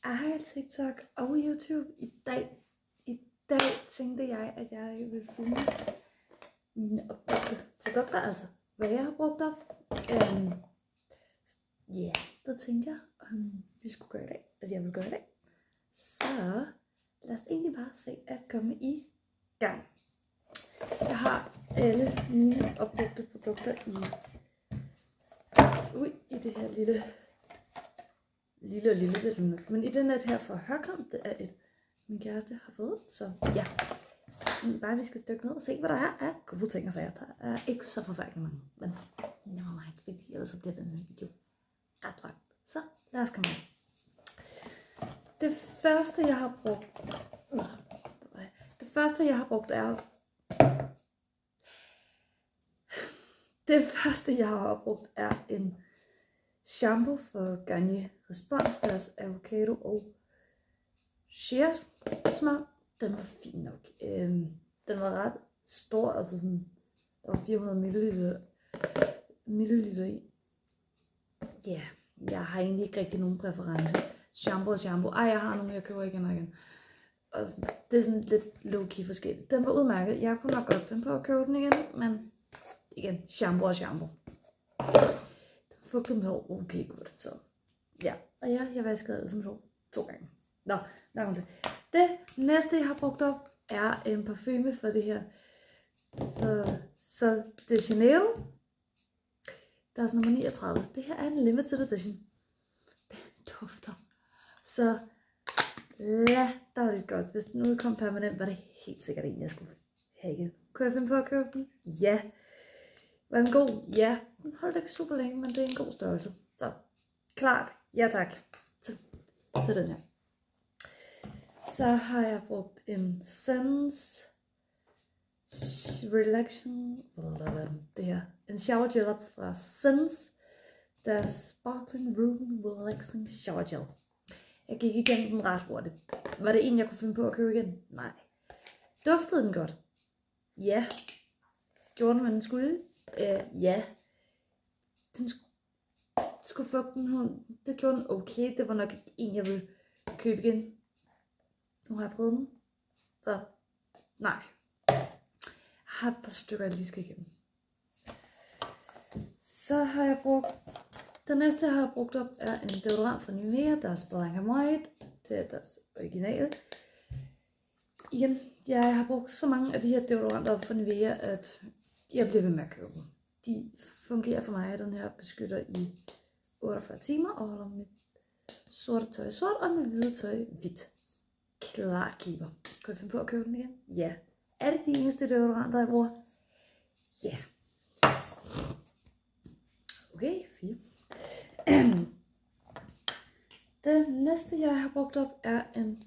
Hej TikTok og YouTube. I dag tænkte jeg, at jeg ville filme mine opbrugte produkter, altså hvad jeg har brugt op. Det tænkte jeg, vi skulle gøre i dag, at jeg vil gøre i dag. Så lad os egentlig bare se at komme i gang. Jeg har alle mine opbrugte produkter i det her lille, men i den her for hørkram, det er min kæreste har fået, så ja. Så bare vi skal dykke ned og se, hvad der er af gode ting og sager. Der er ikke så forfærdeligt mange, men never mind, fordi ellers så bliver den her video ret lang. Så lad os komme ind. Det første jeg har brugt er en shampoo for Garnier Response, deres avocado og shea smør. Den var fin nok. Den var ret stor, altså sådan, der var 400 milliliter i. Ja, jeg har egentlig ikke rigtig nogen præference. Shampoo. Jeg har nogle, jeg køber igen og igen. Og sådan, det er sådan lidt low-key forskelligt. Den var udmærket. Jeg kunne nok godt finde på at købe den igen, men igen, shampoo. Den fugtede med hår okay godt, så ja. Og jeg vaskede det som hår 2 gange. Nå, nok om det. Det næste jeg har brugt op er en parfume for det her Sol de Janeiro. Der er sådan nummer 39. Det her er en limited edition. Den dufter så latterligt godt. Hvis den udkom permanent, var det helt sikkert en, jeg skulle have igen. Kunne jeg finde på at købe den? Ja. Var den god? Ja. Den holdt ikke super længe, men det er en god størrelse. Så klart, ja tak til den her. Så har jeg brugt en Sense Relaxation, en shower gel op fra Sense, der Sparkling Room Relaxing Shower Gel. Jeg gik igennem den ret hurtigt. Var det en, jeg kunne finde på at købe igen? Nej. Duftede den godt? Ja. Gjorde den, hvad den skulle? Ja. Den skulle fuck den. Det gjorde den okay. Det var nok ikke en, jeg ville købe igen. Nu har jeg prøvet den. Så nej. Jeg har et par stykker, jeg lige skal igennem. Så har jeg brugt... Den næste, jeg har brugt op, er en deodorant fra Nivea, deres Black and White. Det er deres originale. Igen, jeg har brugt så mange af de her deodoranter op fra Nivea, at jeg bliver ved med at købe dem. De fungerer for mig, den her beskytter i 48 timer, og holder mit sorte tøj sort, og mit hvide tøj hvidt. Klart keeper. Kan jeg finde på at købe den igen? Ja. Er det de eneste deodoranter, jeg bruger? Ja. Okay, fint. Det næste, jeg har brugt op, er en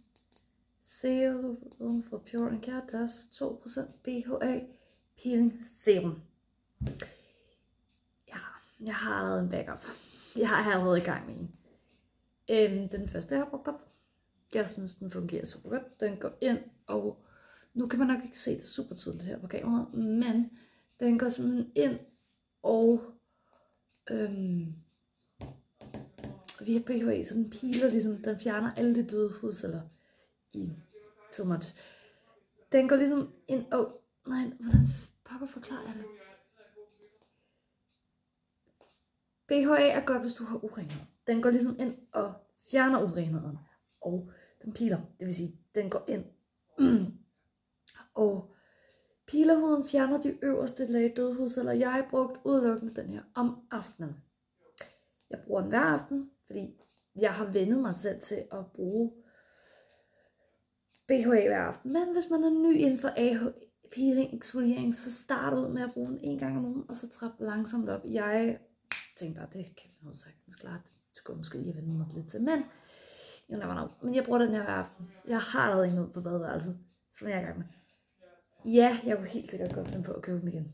serum fra Pure & Care, deres 2% BHA Peeling Serum. Ja, jeg har allerede en backup. Jeg har allerede i gang med en. Den første, jeg har brugt op. Jeg synes, den fungerer super godt. Den går ind, og nu kan man nok ikke se det super tydeligt her på kameraet, men den går simpelthen ind, og via BHA, så den piler ligesom, den fjerner alle de døde hudceller i so much. Den går ligesom ind, og nej, hvordan pokker forklarer jeg det? BHA er godt, hvis du har urenhed. Den går ligesom ind og fjerner urenheden, og den piler, det vil sige, den går ind og piler huden, fjerner de øverste lag døde hudceller. Jeg har brugt udelukkende den her om aftenen. Jeg bruger den hver aften, fordi jeg har vendet mig selv til at bruge BHA hver aften. Men hvis man er ny inden for peeling, eksfoliering, så start ud med at bruge den 1 gang om ugen, og så trap langsomt op. Jeg tænker bare, det kan man jo sagtens klart. Det skulle måske lige vende mig lidt til, men jeg bruger den her hver aften. Jeg har allerede en ud på badeværelset, som jeg er i gang med. Ja, jeg kunne helt sikkert godt finde på at købe den igen.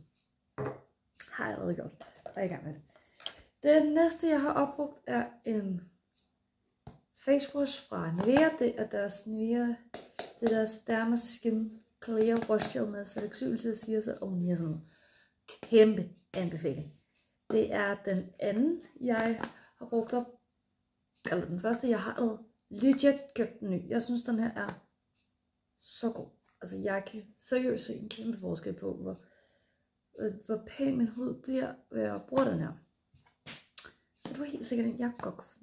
Har jeg allerede gjort, og jeg er i gang med det. Det næste, jeg har opbrugt, er en face wash fra Nivea. Det er deres Nivea, det er deres Derma Skin Clear Wash Gel med salicylsyre og niacin. Kæmpe anbefaling. Det er den anden, jeg har brugt op. Eller den første, jeg har allerede legit købt den ny. Jeg synes, den her er så god. Altså, jeg kan seriøst se en kæmpe forskel på, hvor pæn min hud bliver ved at bruge den her. Så du er helt sikkert,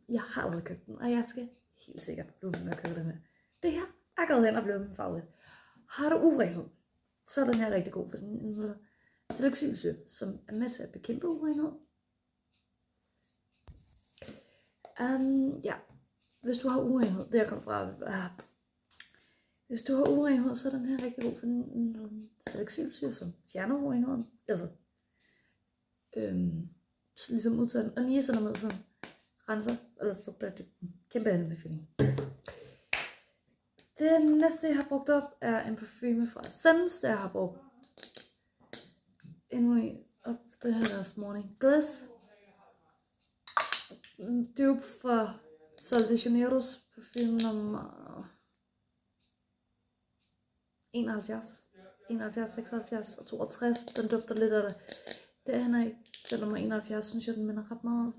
jeg har allerede købt den, og jeg skal helt sikkert blive med at købe den her. Det her er gået hen og blevet min favorit. Har du urenhed, så er den her rigtig god, for den indeholder salicylsyre, som er med til at bekæmpe urenhed. Ja, hvis du har urenhed, det jeg kommer fra, hvis du har urenhed, så er den her rigtig god, for den indeholder salicylsyre, som fjerner urenheden. Altså, ligesom udtaget, og niacinamid, som renser, eller fugter dybden. Kæmpe anbefaling. Det næste, jeg har brugt op, er en parfume fra Essence, der jeg har brugt endnu en op. Det her er Morning Glass. Dupe fra Sol de Janeiros parfume nummer 71, 76 og 62. Den dufter lidt af det. Derhen af, den nummer 71, synes jeg, den minder ret meget om.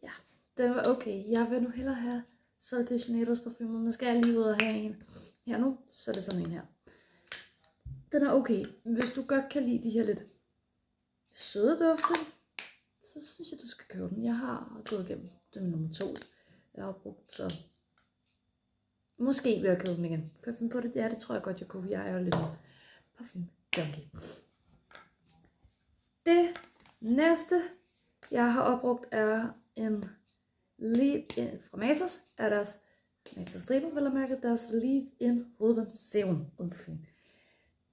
Ja, den var okay. Jeg vil nu hellere have Sol de Janeiros parfume, men skal jeg lige ud og have en her nu, så er det sådan en her. Den er okay. Hvis du godt kan lide de her lidt søde dufte, så synes jeg, du skal købe den. Jeg har gået igennem den nummer 2. Jeg har brugt, så måske vil jeg købe den igen. Kan jeg finde på det? Ja, det tror jeg godt, jeg kunne. Jeg er jo lidt parfume junkie. Det næste, jeg har opbrugt, er en Leave-In fra Matas. Er deres Matas striber, vil jeg mærke, deres Leave-In hovedbund serum.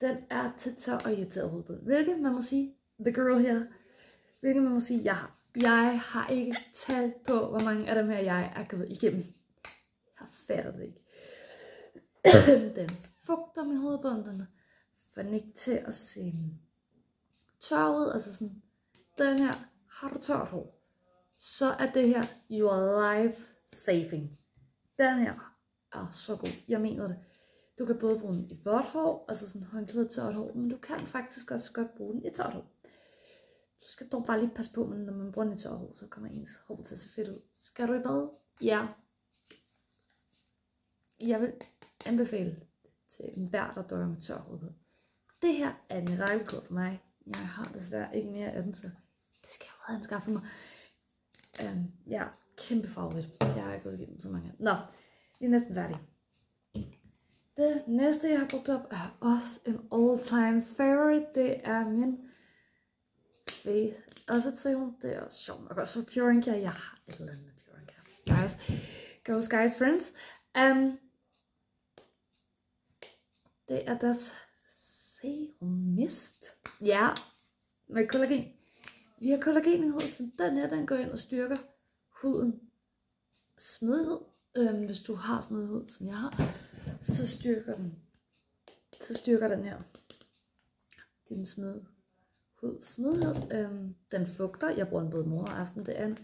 Den er til tør og irriteret hovedbund. Hvilket man må sige, the girl her, hvilket man må sige, jeg har. Jeg har ikke talt på, hvor mange af dem her, jeg er gået igennem. Jeg fatter det ikke. Den fugter min hovedbund, den får den ikke til at se tør ud. Altså sådan, den her, har du tørt hår, så er det her your life saving. Den her er så god, jeg mener det. Du kan både bruge den i vådt hår, altså sådan håndklæde tørt hår, men du kan faktisk også godt bruge den i tørt hår. Du skal dog bare lige passe på, men når man bruger den i tørt hår, så kommer ens hår til at se fedt ud. Skal du i bad? Ja. Jeg vil anbefale til enhver, der døjer med tør hår. Det her er en mirakelkur for mig. Jeg har desværre ikke mere af den, så det skal jeg jo anskaffe mig. Ja, kæmpe favorit. Jeg har gået igennem så mange. Nå, vi er næsten færdige. Det næste, jeg har brugt op, er også en all-time favorite. Det er min Faith. Også et serum. Det er også sjovt nok også for Pure & Care. Jeg har et eller andet med Pure & Care. Guys, friends. Det er deres serum mist. Ja, med kollagen. Vi har kollagen i huden, så den her, den går ind og styrker huden. Smidighed. Hvis du har smidighed, som jeg har, så styrker den her din smidighed. Den fugter. Jeg bruger den både morgen og aften. Det er en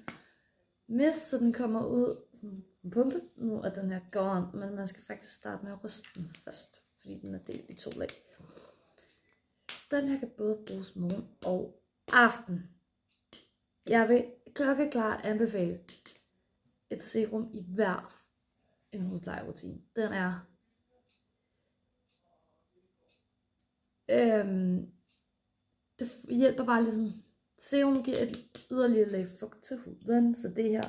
mist, så den kommer ud som en pumpe. Nu er den her gone, men man skal faktisk starte med at ryste den først, fordi den er delt i 2 lag. Den her kan både bruges morgen og aften. Jeg vil klokkeklart anbefale et serum i hver en hudplejerutine. Den er det hjælper bare ligesom, serum giver et yderligere lag fugt til huden, så det her,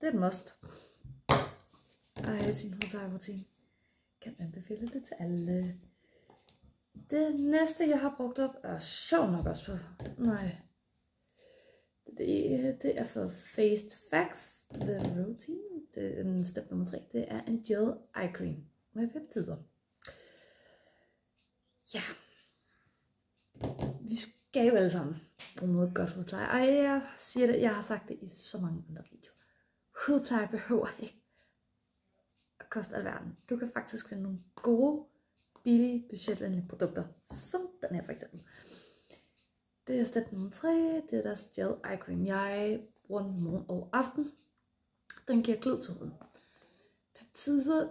det er et must at have i sin hudplejerutine. Kan anbefale det til alle. Det næste, jeg har brugt op, er sjovt nok også for, det er for Faced Facts, The Routine, det er en step nummer 3, det er en gel eye cream med peptider. Ja, vi skal jo alle sammen bruge noget godt hudpleje, og jeg siger det, jeg har sagt det i så mange andre videoer. Hudpleje behøver ikke at koste alverden. Du kan faktisk finde nogle gode, billige, budgetvenlige produkter, som den her for eksempel. Det er step nummer 3, det er deres gel eye cream. Jeg bruger den morgen og aften. Den giver glød til huden. Peptider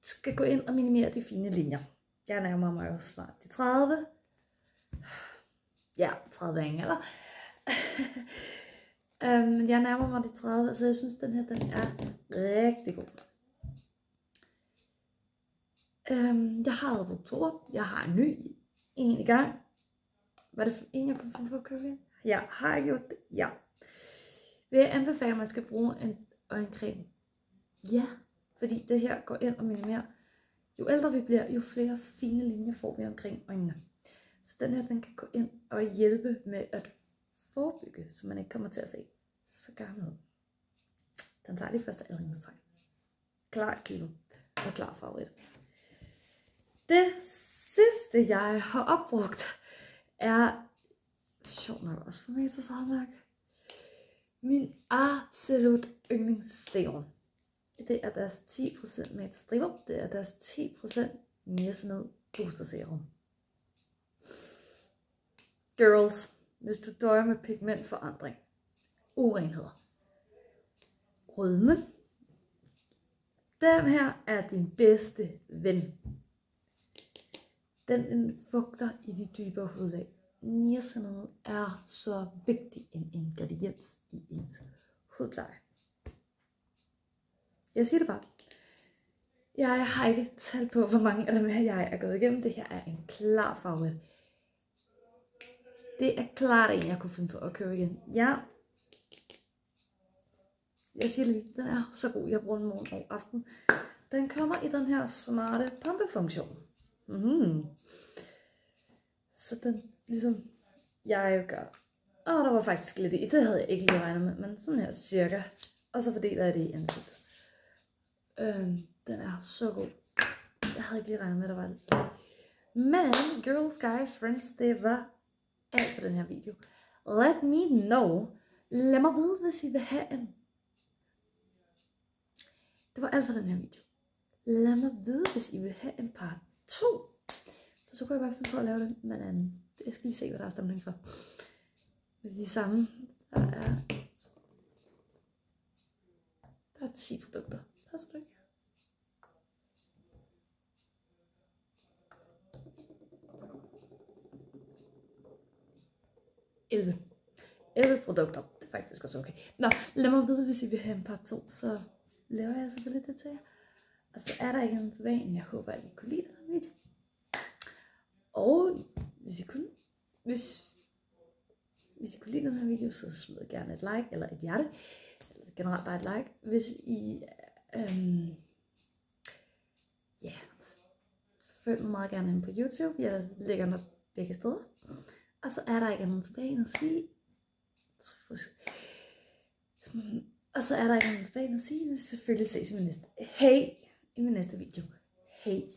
skal gå ind og minimere de fine linjer. Jeg nærmer mig også snart de 30. Ja, 30 er ingen alder. Men jeg nærmer mig de 30, så jeg synes, den her, den er rigtig god. Jeg har været på oktober. Jeg har en ny en i gang. Var det en, jeg kunne finde på at købe ind? Ja, har jeg gjort det? Ja. Vil jeg anbefale, at man skal bruge en øjencreme? Ja, fordi det her går ind og minimerer. Jo ældre vi bliver, jo flere fine linjer får vi omkring øjnene. Så den her, den kan gå ind og hjælpe med at forebygge, så man ikke kommer til at se så gammel ud. Den tager de første aldringstegn. Klar kilo og klar favorit. Det sidste, jeg har opbrugt, er sjovt nok også for mig til Salmark. Min absolut yndlingsserum. Det er deres 10% metastriber. Det er deres 10% niacinamid booster serum. Girls, hvis du døjer med pigmentforandring, urenheder, rødme, den her er din bedste ven. Den fugter i de dybere hudlag. Niacinamid er så vigtig en ingrediens i ens hudpleje. Jeg siger det bare. Jeg har ikke talt på, hvor mange af dem her jeg er gået igennem. Det her er en klar favorit. Det er klart en, jeg kunne finde på at købe igen. Ja. Jeg siger lige, den er så god. Jeg bruger den morgen og aften. Den kommer i den her smarte pumpefunktion. Så den ligesom jeg jo gør. Der var faktisk lidt i. Det havde jeg ikke lige regnet med. Men sådan her cirka. Og så fordeler jeg det i ansigtet. Den er så god. Jeg havde ikke lige regnet med, at der var lidt. Men girls, guys, friends, det var alt for den her video. Let me know. Lad mig vide, hvis I vil have en. Det var alt for den her video. Lad mig vide, hvis I vil have en part 2. For så kunne jeg godt finde på at lave det. Men jeg skal lige se, hvad der er stemning for. Med de samme. Der er 10 produkter. Passer det ikke? Elleve produkter. Det er faktisk også okay. Nå, lad mig vide, hvis I vil have en part 2, så laver jeg selvfølgelig det til jer. Og så er der ikke andet tilbage, end jeg håber, at I kunne lide den video. Og hvis I kunne, hvis I kunne lide den her video, så smid gerne et like eller et hjerte. Eller generelt bare et like. Hvis I følg mig meget gerne ind på YouTube. Jeg lægger nok begge steder. Og så er der ikke andet tilbage end at sige. Vi selvfølgelig ses i min næste. I min næste video. Hej.